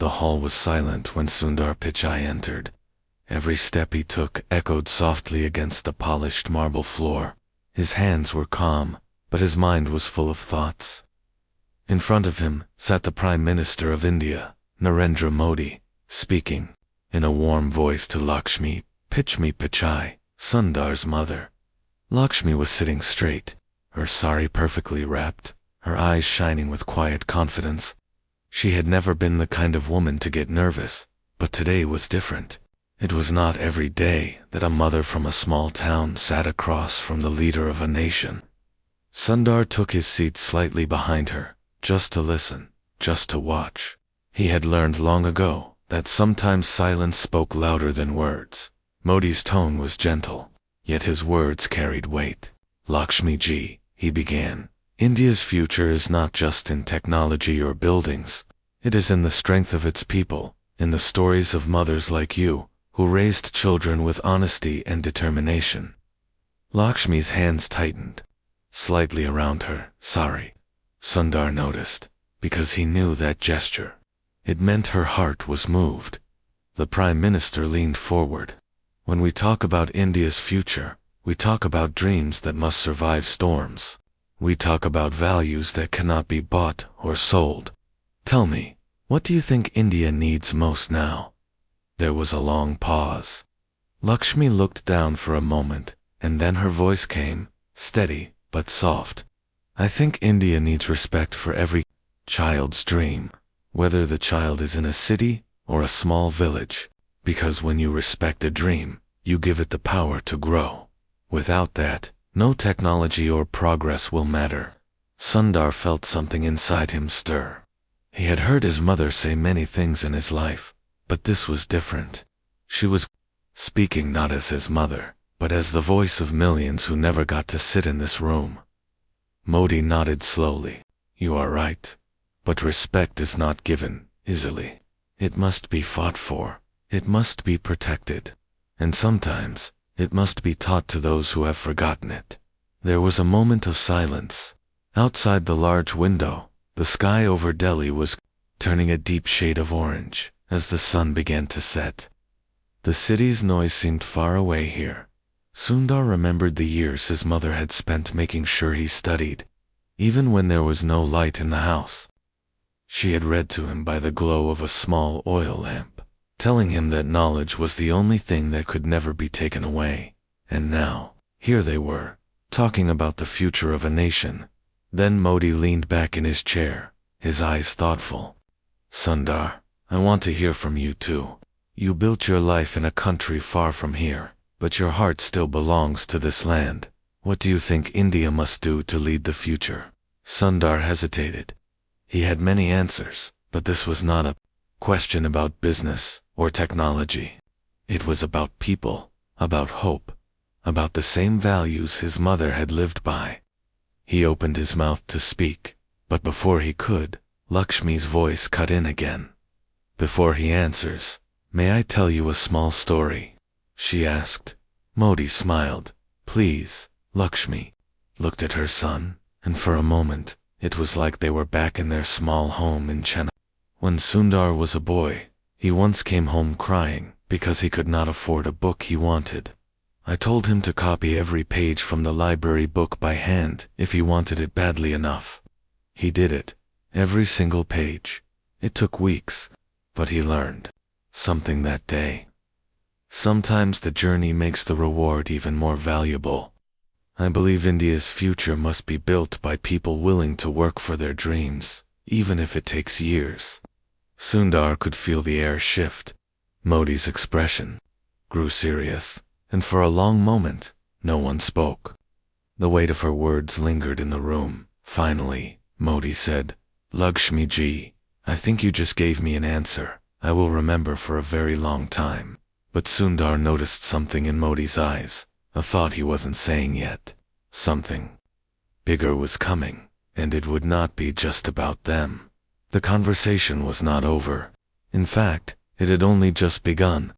The hall was silent when Sundar Pichai entered. Every step he took echoed softly against the polished marble floor. His hands were calm, but his mind was full of thoughts. In front of him sat the Prime Minister of India, Narendra Modi, speaking in a warm voice to Lakshmi Pichai, Sundar's mother. Lakshmi was sitting straight, her sari perfectly wrapped, her eyes shining with quiet confidence. She had never been the kind of woman to get nervous, but today was different. It was not every day that a mother from a small town sat across from the leader of a nation. Sundar took his seat slightly behind her, just to listen, just to watch. He had learned long ago that sometimes silence spoke louder than words. Modi's tone was gentle, yet his words carried weight. Lakshmi ji, he began, India's future is not just in technology or buildings. It is in the strength of its people, in the stories of mothers like you, who raised children with honesty and determination. Lakshmi's hands tightened, slightly around her sari. Sundar noticed, because he knew that gesture. It meant her heart was moved. The Prime Minister leaned forward. When we talk about India's future, we talk about dreams that must survive storms. We talk about values that cannot be bought or sold. Tell me, what do you think India needs most now? There was a long pause. Lakshmi looked down for a moment, and then her voice came, steady but soft. I think India needs respect for every child's dream, whether the child is in a city or a small village, because when you respect a dream, you give it the power to grow. Without that, no technology or progress will matter. Sundar felt something inside him stir. He had heard his mother say many things in his life, but this was different. She was speaking not as his mother, but as the voice of millions who never got to sit in this room. Modi nodded slowly. You are right. But respect is not given easily. It must be fought for. It must be protected. And sometimes, it must be taught to those who have forgotten it. There was a moment of silence. Outside the large window, the sky over Delhi was turning a deep shade of orange as the sun began to set. The city's noise seemed far away here. Sundar remembered the years his mother had spent making sure he studied, even when there was no light in the house. She had read to him by the glow of a small oil lamp, telling him that knowledge was the only thing that could never be taken away. And now, here they were, talking about the future of a nation. Then Modi leaned back in his chair, his eyes thoughtful. Sundar, I want to hear from you too. You built your life in a country far from here, but your heart still belongs to this land. What do you think India must do to lead the future? Sundar hesitated. He had many answers, but this was not a question about business or technology. It was about people, about hope, about the same values his mother had lived by. He opened his mouth to speak, but before he could, Lakshmi's voice cut in again. Before he answers, may I tell you a small story? She asked. Modi smiled. Please. Lakshmi looked at her son, and for a moment, it was like they were back in their small home in Chennai. When Sundar was a boy, he once came home crying because he could not afford a book he wanted. I told him to copy every page from the library book by hand if he wanted it badly enough. He did it, every single page. It took weeks, but he learned something that day. Sometimes the journey makes the reward even more valuable. I believe India's future must be built by people willing to work for their dreams, even if it takes years. Sundar could feel the air shift. Modi's expression grew serious, and for a long moment, no one spoke. The weight of her words lingered in the room. Finally, Modi said, Lakshmi ji, I think you just gave me an answer I will remember for a very long time. But Sundar noticed something in Modi's eyes, a thought he wasn't saying yet. Something bigger was coming, and it would not be just about them. The conversation was not over. In fact, it had only just begun.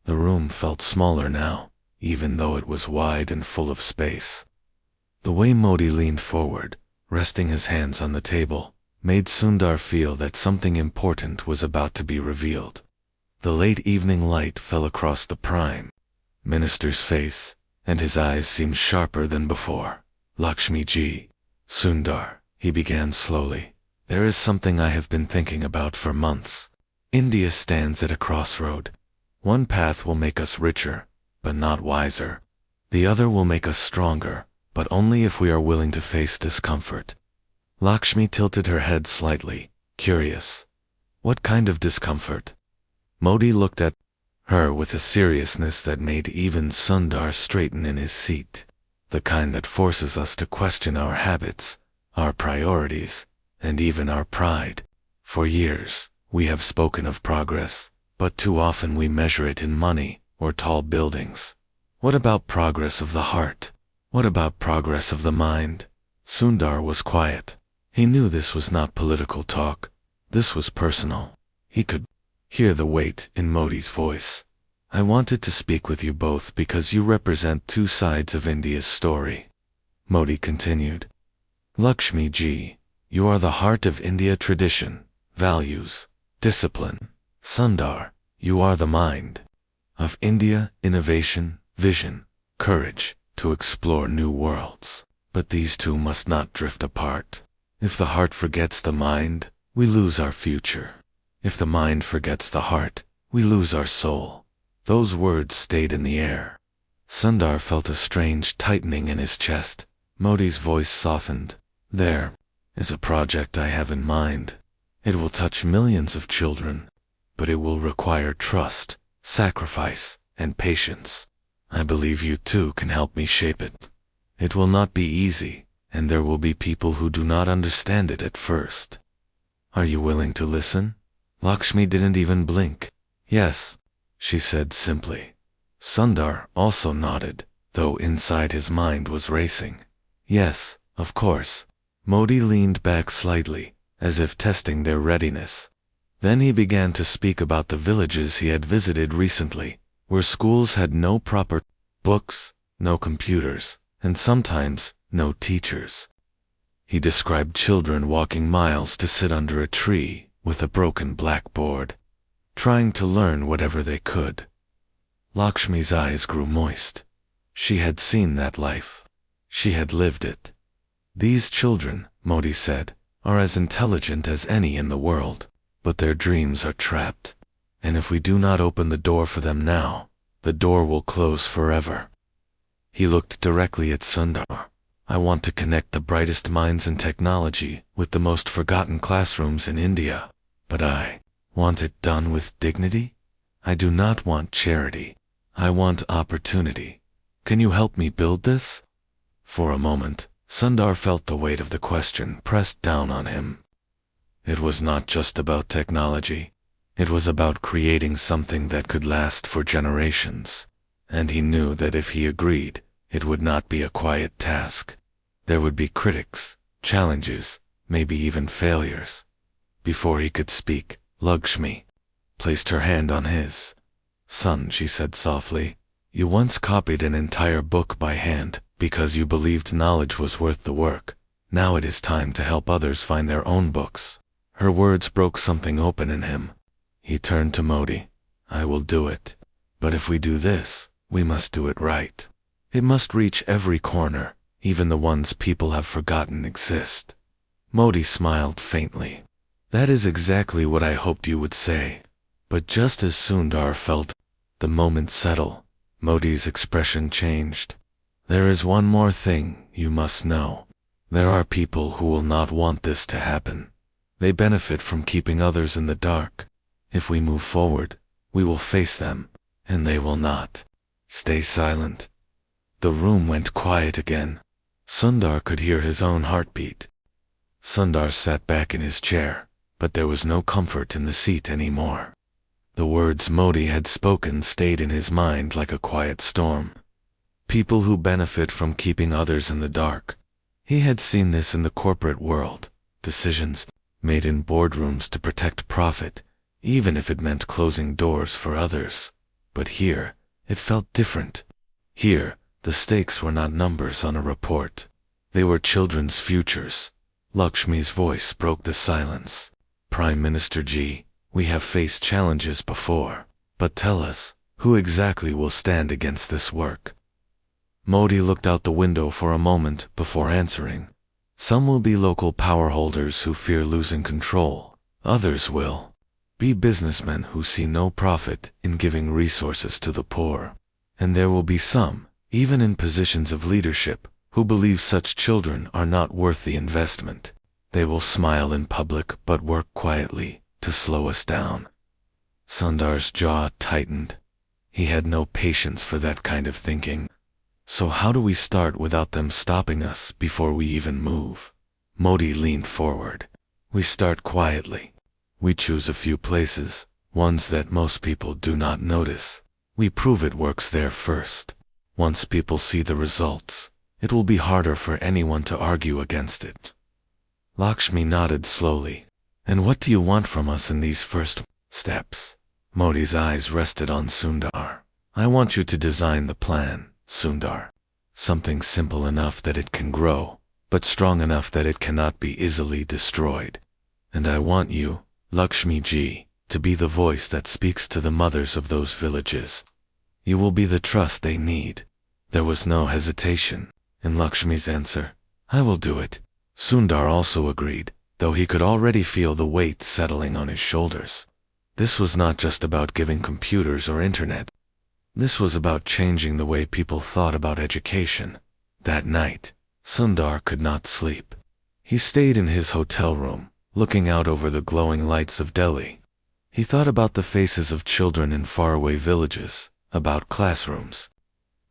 The room felt smaller now, even though it was wide and full of space. The way Modi leaned forward, resting his hands on the table, made Sundar feel that something important was about to be revealed. The late evening light fell across the Prime Minister's face, and his eyes seemed sharper than before. Lakshmi ji, Sundar, he began slowly. There is something I have been thinking about for months. India stands at a crossroad. One path will make us richer, but not wiser. The other will make us stronger, but only if we are willing to face discomfort. Lakshmi tilted her head slightly, curious. What kind of discomfort? Modi looked at her with a seriousness that made even Sundar straighten in his seat. The kind that forces us to question our habits, our priorities, and even our pride. For years, we have spoken of progress, but too often we measure it in money or tall buildings. What about progress of the heart? What about progress of the mind? Sundar was quiet. He knew this was not political talk. This was personal. He could hear the weight in Modi's voice. I wanted to speak with you both because you represent two sides of India's story. Modi continued. Lakshmi ji, you are the heart of India: tradition, values, discipline. Sundar, you are the mind of India: innovation, vision, courage to explore new worlds. But these two must not drift apart. If the heart forgets the mind, we lose our future. If the mind forgets the heart, we lose our soul. Those words stayed in the air. Sundar felt a strange tightening in his chest. Modi's voice softened. There is a project I have in mind. It will touch millions of children, but it will require trust, sacrifice, and patience. I believe you too can help me shape it. It will not be easy, and there will be people who do not understand it at first. Are you willing to listen? Lakshmi didn't even blink. Yes, she said simply. Sundar also nodded, though inside his mind was racing. Yes, of course. Modi leaned back slightly, as if testing their readiness. Then he began to speak about the villages he had visited recently, where schools had no proper books, no computers, and sometimes no teachers. He described children walking miles to sit under a tree with a broken blackboard, trying to learn whatever they could. Lakshmi's eyes grew moist. She had seen that life. She had lived it. These children, Modi said, are as intelligent as any in the world, but their dreams are trapped. And if we do not open the door for them now, the door will close forever. He looked directly at Sundar. I want to connect the brightest minds in technology with the most forgotten classrooms in India, but I want it done with dignity. I do not want charity. I want opportunity. Can you help me build this? For a moment, Sundar felt the weight of the question pressed down on him. It was not just about technology. It was about creating something that could last for generations. And he knew that if he agreed, it would not be a quiet task. There would be critics, challenges, maybe even failures. Before he could speak, Lakshmi placed her hand on his. Son, she said softly, you once copied an entire book by hand because you believed knowledge was worth the work. Now it is time to help others find their own books. Her words broke something open in him. He turned to Modi. I will do it. But if we do this, we must do it right. It must reach every corner, even the ones people have forgotten exist. Modi smiled faintly. That is exactly what I hoped you would say. But just as Sundar felt the moment settle, Modi's expression changed. There is one more thing you must know. There are people who will not want this to happen. They benefit from keeping others in the dark. If we move forward, we will face them, and they will not. Stay silent. The room went quiet again. Sundar could hear his own heartbeat. Sundar sat back in his chair, but there was no comfort in the seat anymore. The words Modi had spoken stayed in his mind like a quiet storm. People who benefit from keeping others in the dark. He had seen this in the corporate world. Decisions made in boardrooms to protect profit, even if it meant closing doors for others. But here, it felt different. Here, the stakes were not numbers on a report. They were children's futures, Lakshmi's voice broke the silence. Prime Minister Ji, we have faced challenges before, but tell us, who exactly will stand against this work? Modi looked out the window for a moment before answering. Some will be local power holders who fear losing control. Others will be businessmen who see no profit in giving resources to the poor. And there will be some, even in positions of leadership, who believe such children are not worth the investment. They will smile in public but work quietly to slow us down. Sundar's jaw tightened. He had no patience for that kind of thinking. So how do we start without them stopping us before we even move? Modi leaned forward. We start quietly. We choose a few places, ones that most people do not notice. We prove it works there first. Once people see the results, it will be harder for anyone to argue against it. Lakshmi nodded slowly. And what do you want from us in these first steps? Modi's eyes rested on Sundar. I want you to design the plan, Sundar. Something simple enough that it can grow, but strong enough that it cannot be easily destroyed. And I want you, Lakshmi Ji, to be the voice that speaks to the mothers of those villages. You will be the trust they need. There was no hesitation in Lakshmi's answer. I will do it. Sundar also agreed, though he could already feel the weight settling on his shoulders. This was not just about giving computers or internet. This was about changing the way people thought about education. That night, Sundar could not sleep. He stayed in his hotel room, looking out over the glowing lights of Delhi. He thought about the faces of children in faraway villages, about classrooms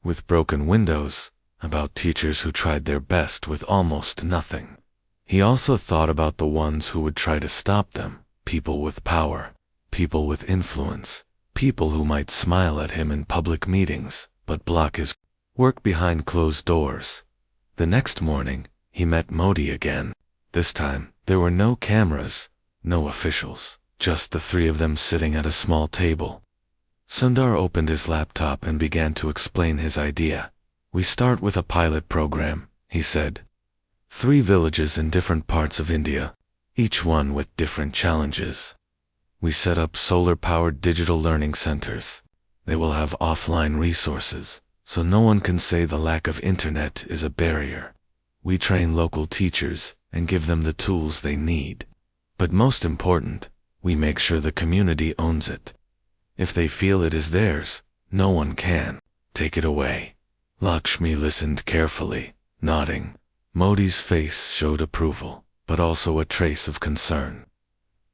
with broken windows, about teachers who tried their best with almost nothing. He also thought about the ones who would try to stop them, people with power, people with influence, people who might smile at him in public meetings, but block his work behind closed doors. The next morning, he met Modi again. This time, there were no cameras, no officials, just the three of them sitting at a small table. Sundar opened his laptop and began to explain his idea. We start with a pilot program, he said. 3 villages in different parts of India, each one with different challenges. We set up solar-powered digital learning centers. They will have offline resources, so no one can say the lack of internet is a barrier. We train local teachers and give them the tools they need. But most important, we make sure the community owns it. If they feel it is theirs, no one can take it away. Lakshmi listened carefully, nodding. Modi's face showed approval, but also a trace of concern.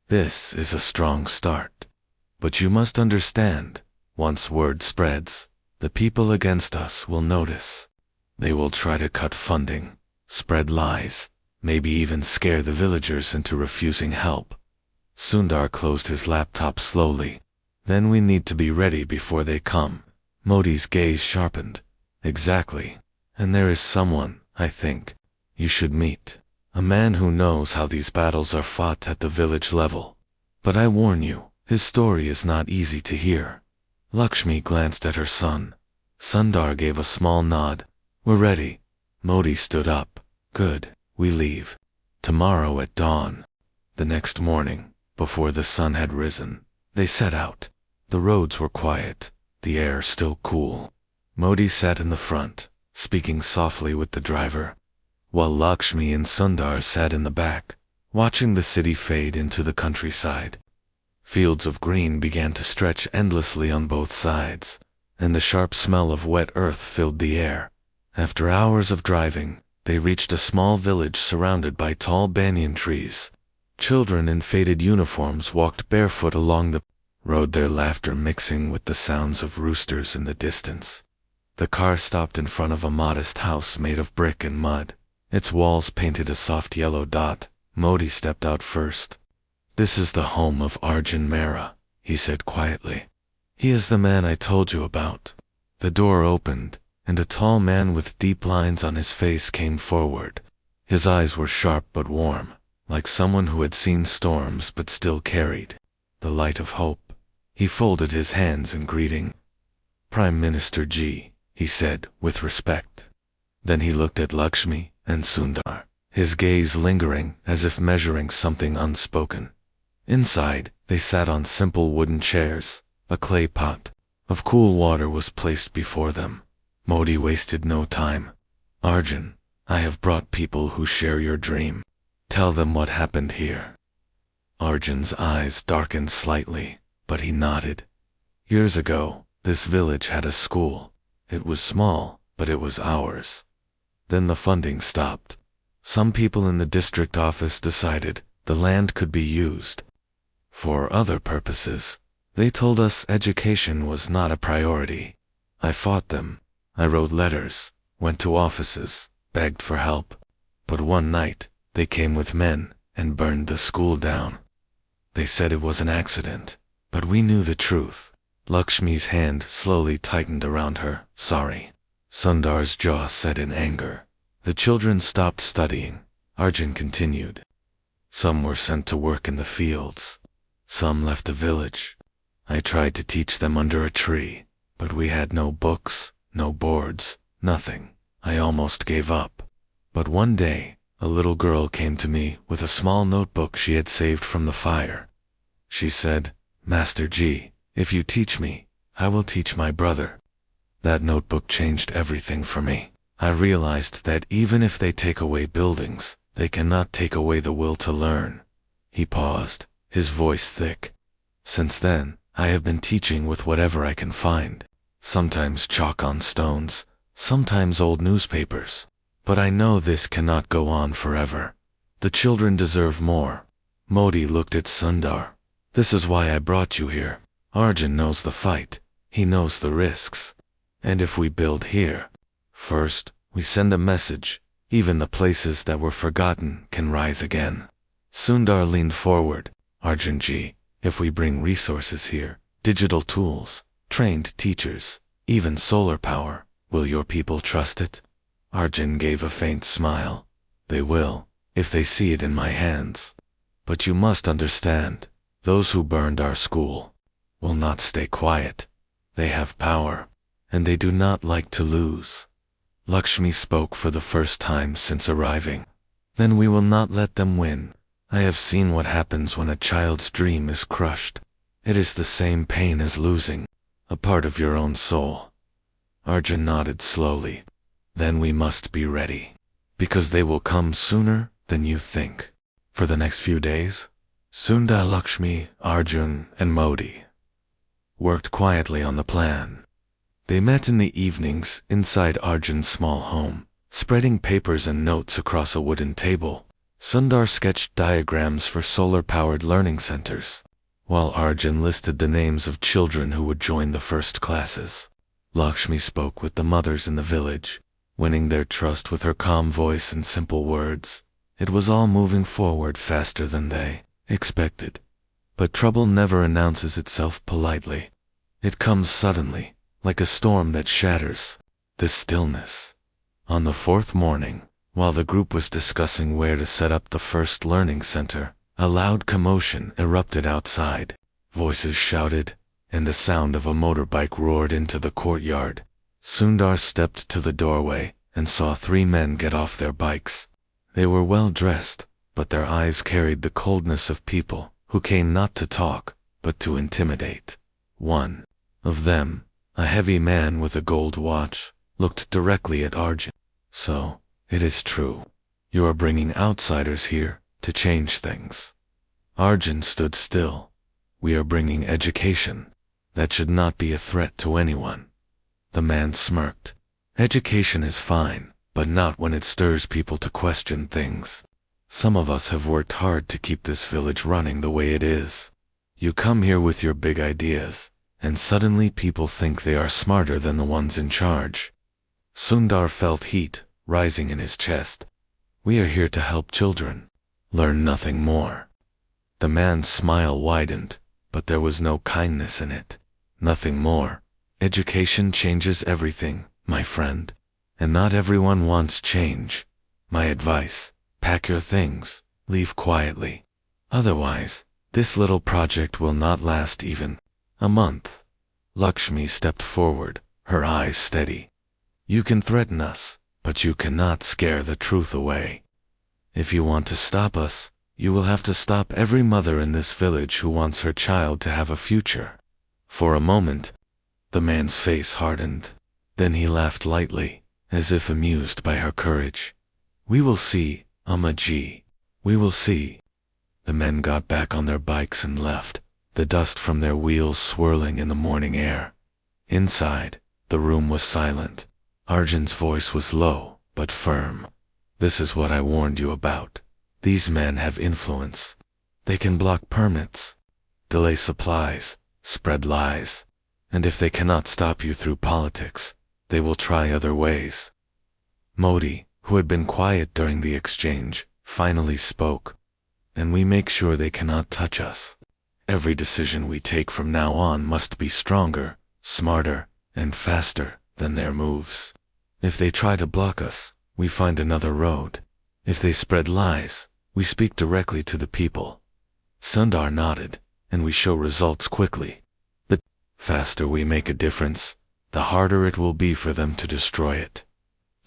This is a strong start. But you must understand, once word spreads, the people against us will notice. They will try to cut funding, spread lies, maybe even scare the villagers into refusing help. Sundar closed his laptop slowly. Then we need to be ready before they come. Modi's gaze sharpened. Exactly. And there is someone, I think, you should meet. A man who knows how these battles are fought at the village level. But I warn you, his story is not easy to hear. Lakshmi glanced at her son. Sundar gave a small nod. We're ready. Modi stood up. Good, we leave. Tomorrow at dawn. The next morning, before the sun had risen, they set out. The roads were quiet, the air still cool. Modi sat in the front, speaking softly with the driver, while Lakshmi and Sundar sat in the back, watching the city fade into the countryside. Fields of green began to stretch endlessly on both sides, and the sharp smell of wet earth filled the air. After hours of driving, they reached a small village surrounded by tall banyan trees. Children in faded uniforms walked barefoot along the road, their laughter mixing with the sounds of roosters in the distance. The car stopped in front of a modest house made of brick and mud. Its walls painted a soft yellow dot. Modi stepped out first. This is the home of Arjun Mehra, he said quietly. He is the man I told you about. The door opened, and a tall man with deep lines on his face came forward. His eyes were sharp but warm, like someone who had seen storms but still carried the light of hope. He folded his hands in greeting. Prime Minister Ji, he said with respect. Then he looked at Lakshmi and Sundar. his gaze lingering as if measuring something unspoken. Inside, they sat on simple wooden chairs. A clay pot of cool water was placed before them. Modi wasted no time. "Arjun, I have brought people who share your dream. Tell them what happened here." Arjun's eyes darkened slightly, but he nodded. "Years ago, this village had a school. It was small, but it was ours. Then the funding stopped. Some people in the district office decided the land could be used for other purposes. They told us education was not a priority. I fought them. I wrote letters, went to offices, begged for help. But one night, they came with men and burned the school down. They said it was an accident, but we knew the truth." Lakshmi's hand slowly tightened around her. "Sorry." Sundar's jaw set in anger. The children stopped studying. Arjun continued. "Some were sent to work in the fields. Some left the village. I tried to teach them under a tree, but we had no books, no boards, nothing. I almost gave up. But one day, a little girl came to me with a small notebook she had saved from the fire. She said, 'Master Ji, if you teach me, I will teach my brother.' That notebook changed everything for me. I realized that even if they take away buildings, they cannot take away the will to learn." He paused, his voice thick. "Since then, I have been teaching with whatever I can find. Sometimes chalk on stones, sometimes old newspapers. But I know this cannot go on forever. The children deserve more." Modi looked at Sundar. "This is why I brought you here. Arjun knows the fight. He knows the risks. And if we build here, first, we send a message. Even the places that were forgotten can rise again." Sundar leaned forward. "Arjun Ji, if we bring resources here, digital tools, trained teachers, even solar power, will your people trust it?" Arjun gave a faint smile. "They will, if they see it in my hands. But you must understand, those who burned our school will not stay quiet. They have power, and they do not like to lose." Lakshmi spoke for the first time since arriving. "Then we will not let them win. I have seen what happens when a child's dream is crushed. It is the same pain as losing a part of your own soul." Arjun nodded slowly. "Then we must be ready, because they will come sooner than you think." For the next few days, Sundar, Lakshmi, Arjun, and Modi worked quietly on the plan. They met in the evenings inside Arjun's small home, spreading papers and notes across a wooden table. Sundar sketched diagrams for solar-powered learning centers, while Arjun listed the names of children who would join the first classes. Lakshmi spoke with the mothers in the village, winning their trust with her calm voice and simple words. It was all moving forward faster than they expected. But trouble never announces itself politely. It comes suddenly, like a storm that shatters the stillness. On the fourth morning, while the group was discussing where to set up the first learning center, a loud commotion erupted outside. Voices shouted, and the sound of a motorbike roared into the courtyard. Sundar stepped to the doorway and saw 3 men get off their bikes. They were well dressed, but their eyes carried the coldness of people who came not to talk, but to intimidate. One of them, a heavy man with a gold watch, looked directly at Arjun. "So, it is true. You are bringing outsiders here to change things." Arjun stood still. "We are bringing education. That should not be a threat to anyone." The man smirked. "Education is fine, but not when it stirs people to question things. Some of us have worked hard to keep this village running the way it is. You come here with your big ideas, and suddenly people think they are smarter than the ones in charge." Sundar felt heat rising in his chest. "We are here to help children. Learn nothing more." The man's smile widened, but there was no kindness in it. "Nothing more. Education changes everything, my friend. And not everyone wants change. My advice, pack your things, leave quietly. Otherwise, this little project will not last even a month." Lakshmi stepped forward, her eyes steady. "You can threaten us, but you cannot scare the truth away." If you want to stop us, you will have to stop every mother in this village who wants her child to have a future." For a moment, the man's face hardened. Then he laughed lightly, as if amused by her courage. "We will see, Amma-ji. We will see." The men got back on their bikes and left, the dust from their wheels swirling in the morning air. Inside, the room was silent. Arjun's voice was low, but firm. "This is what I warned you about. These men have influence. They can block permits, delay supplies, spread lies, and if they cannot stop you through politics, they will try other ways." Modi, who had been quiet during the exchange, finally spoke. "And we make sure they cannot touch us. Every decision we take from now on must be stronger, smarter, and faster than their moves. If they try to block us, we find another road. If they spread lies, we speak directly to the people." Sundar nodded, "And we show results quickly. The faster we make a difference, the harder it will be for them to destroy it."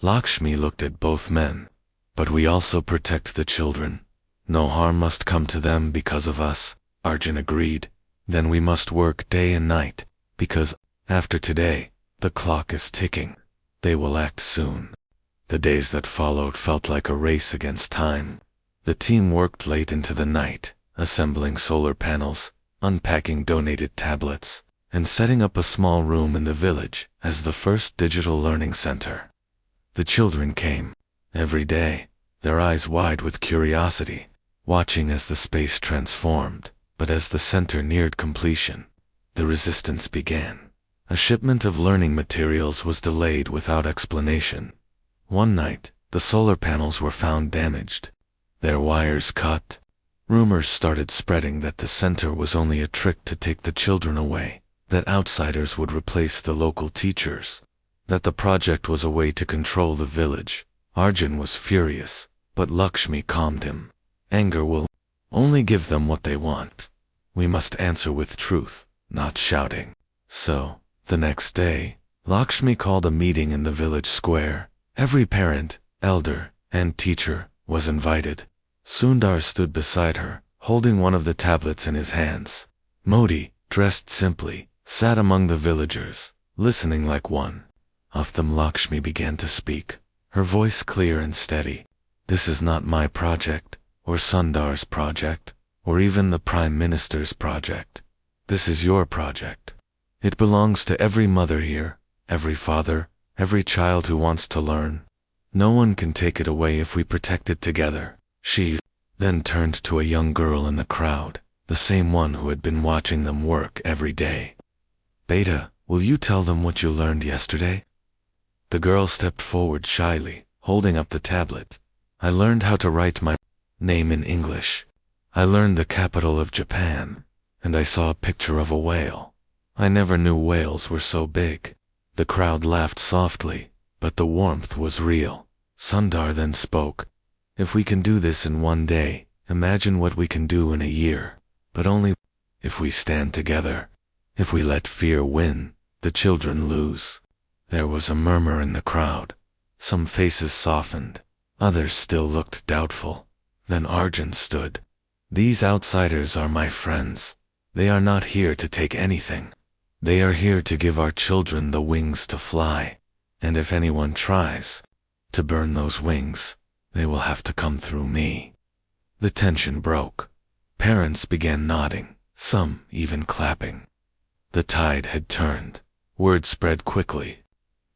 Lakshmi looked at both men. "But we also protect the children. No harm must come to them because of us," Arjun agreed. "Then we must work day and night, because, after today, the clock is ticking. They will act soon." The days that followed felt like a race against time. The team worked late into the night, assembling solar panels, unpacking donated tablets, and setting up a small room in the village as the first digital learning center. The children came, every day, their eyes wide with curiosity, watching as the space transformed. But as the center neared completion, the resistance began. A shipment of learning materials was delayed without explanation. One night, the solar panels were found damaged, their wires cut. Rumors started spreading that the center was only a trick to take the children away, that outsiders would replace the local teachers, that the project was a way to control the village. Arjun was furious, but Lakshmi calmed him. "Anger will only give them what they want. We must answer with truth, not shouting." So, the next day, Lakshmi called a meeting in the village square. Every parent, elder, and teacher was invited. Sundar stood beside her, holding one of the tablets in his hands. Modi, dressed simply, sat among the villagers, listening like one. Of them Lakshmi began to speak, her voice clear and steady. "This is not my project, or Sundar's project, or even the Prime Minister's project. This is your project. It belongs to every mother here, every father, every child who wants to learn. No one can take it away if we protect it together." She then turned to a young girl in the crowd, the same one who had been watching them work every day. "Beta, will you tell them what you learned yesterday?" The girl stepped forward shyly, holding up the tablet. "I learned how to write my name in English. I learned the capital of Japan, and I saw a picture of a whale. I never knew whales were so big." The crowd laughed softly, but the warmth was real. Sundar then spoke. "If we can do this in one day, imagine what we can do in a year. But only if we stand together. If we let fear win, the children lose." There was a murmur in the crowd. Some faces softened, others still looked doubtful. Then Arjun stood. "These outsiders are my friends. They are not here to take anything. They are here to give our children the wings to fly. And if anyone tries to burn those wings, they will have to come through me." The tension broke. Parents began nodding, some even clapping. The tide had turned. Word spread quickly.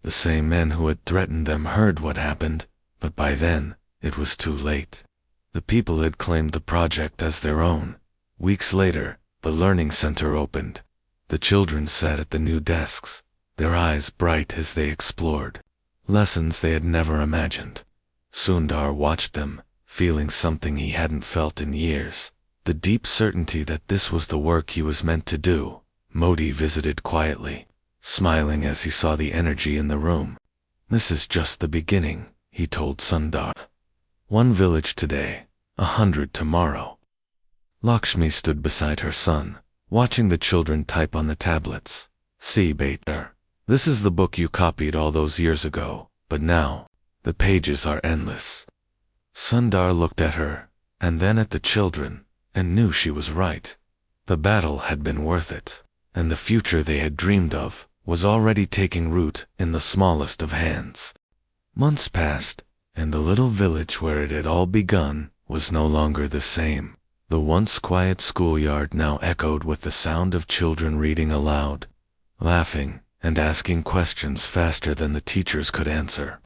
The same men who had threatened them heard what happened, but by then, it was too late. The people had claimed the project as their own. Weeks later, the learning center opened. The children sat at the new desks, their eyes bright as they explored lessons they had never imagined. Sundar watched them, feeling something he hadn't felt in years, the deep certainty that this was the work he was meant to do. Modi visited quietly, smiling as he saw the energy in the room. "This is just the beginning," he told Sundar. "One village today, 100 tomorrow." Lakshmi stood beside her son, watching the children type on the tablets. "See, Beta, this is the book you copied all those years ago, but now, the pages are endless." Sundar looked at her, and then at the children, and knew she was right. The battle had been worth it, and the future they had dreamed of was already taking root in the smallest of hands. Months passed, and the little village where it had all begun was no longer the same. The once quiet schoolyard now echoed with the sound of children reading aloud, laughing, and asking questions faster than the teachers could answer.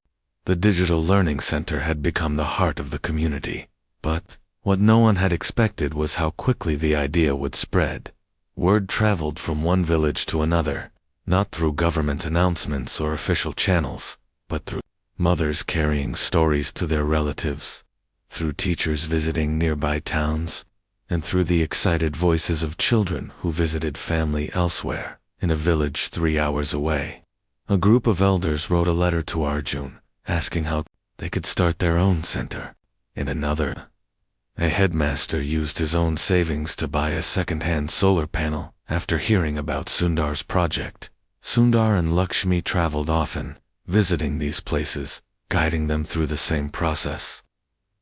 The digital learning center had become the heart of the community, but what no one had expected was how quickly the idea would spread. Word traveled from one village to another, not through government announcements or official channels, but through mothers carrying stories to their relatives, through teachers visiting nearby towns, and through the excited voices of children who visited family elsewhere, in a village 3 hours away. A group of elders wrote a letter to Arjun, asking how they could start their own center. In another, a headmaster used his own savings to buy a second-hand solar panel after hearing about Sundar's project. Sundar and Lakshmi traveled often, visiting these places, guiding them through the same process.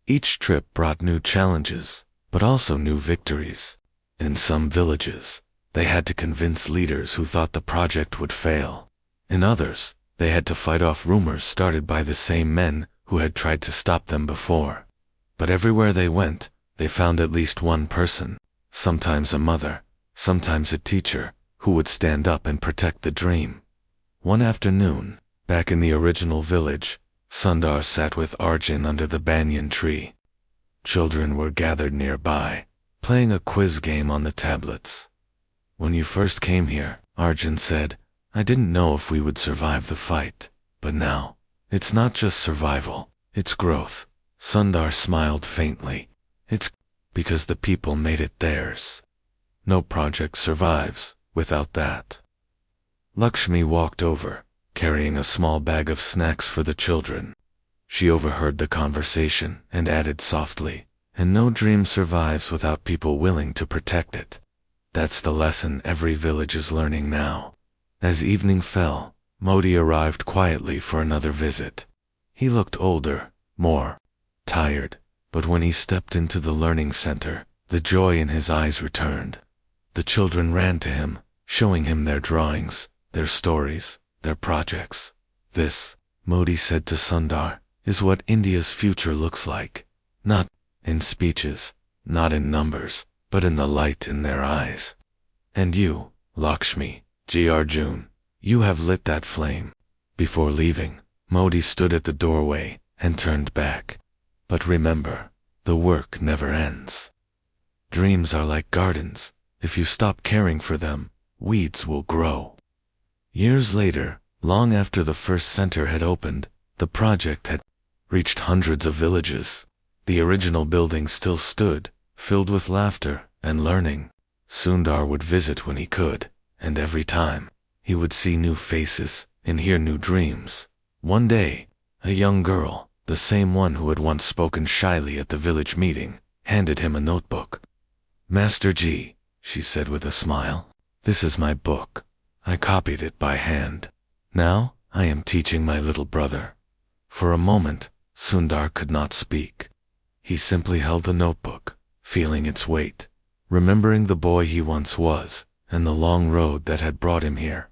Each trip brought new challenges, but also new victories. In some villages, they had to convince leaders who thought the project would fail. In others, they had to fight off rumors started by the same men who had tried to stop them before. But everywhere they went, they found at least one person, sometimes a mother, sometimes a teacher, who would stand up and protect the dream. One afternoon, back in the original village, Sundar sat with Arjun under the banyan tree. Children were gathered nearby, playing a quiz game on the tablets. "When you first came here," Arjun said, "I didn't know if we would survive the fight. But now, it's not just survival, it's growth." Sundar smiled faintly. "It's because the people made it theirs. No project survives without that." Lakshmi walked over, carrying a small bag of snacks for the children. She overheard the conversation and added softly, "And no dream survives without people willing to protect it." That's the lesson every village is learning now. As evening fell, Modi arrived quietly for another visit. He looked older, more tired, but when he stepped into the learning center, the joy in his eyes returned. The children ran to him, showing him their drawings, their stories, their projects. "This," Modi said to Sundar, "is what India's future looks like. Not in speeches, not in numbers, but in the light in their eyes. And you, Lakshmi, Arjun, you have lit that flame." Before leaving, Modi stood at the doorway and turned back. "But remember, the work never ends. Dreams are like gardens. If you stop caring for them, weeds will grow." Years later, long after the first center had opened, the project had reached hundreds of villages. The original building still stood, filled with laughter and learning. Sundar would visit when he could, and every time, he would see new faces and hear new dreams. One day, a young girl, the same one who had once spoken shyly at the village meeting, handed him a notebook. "Master Ji," she said with a smile, "this is my book. I copied it by hand. Now, I am teaching my little brother." For a moment, Sundar could not speak. He simply held the notebook, feeling its weight, remembering the boy he once was, and the long road that had brought him here.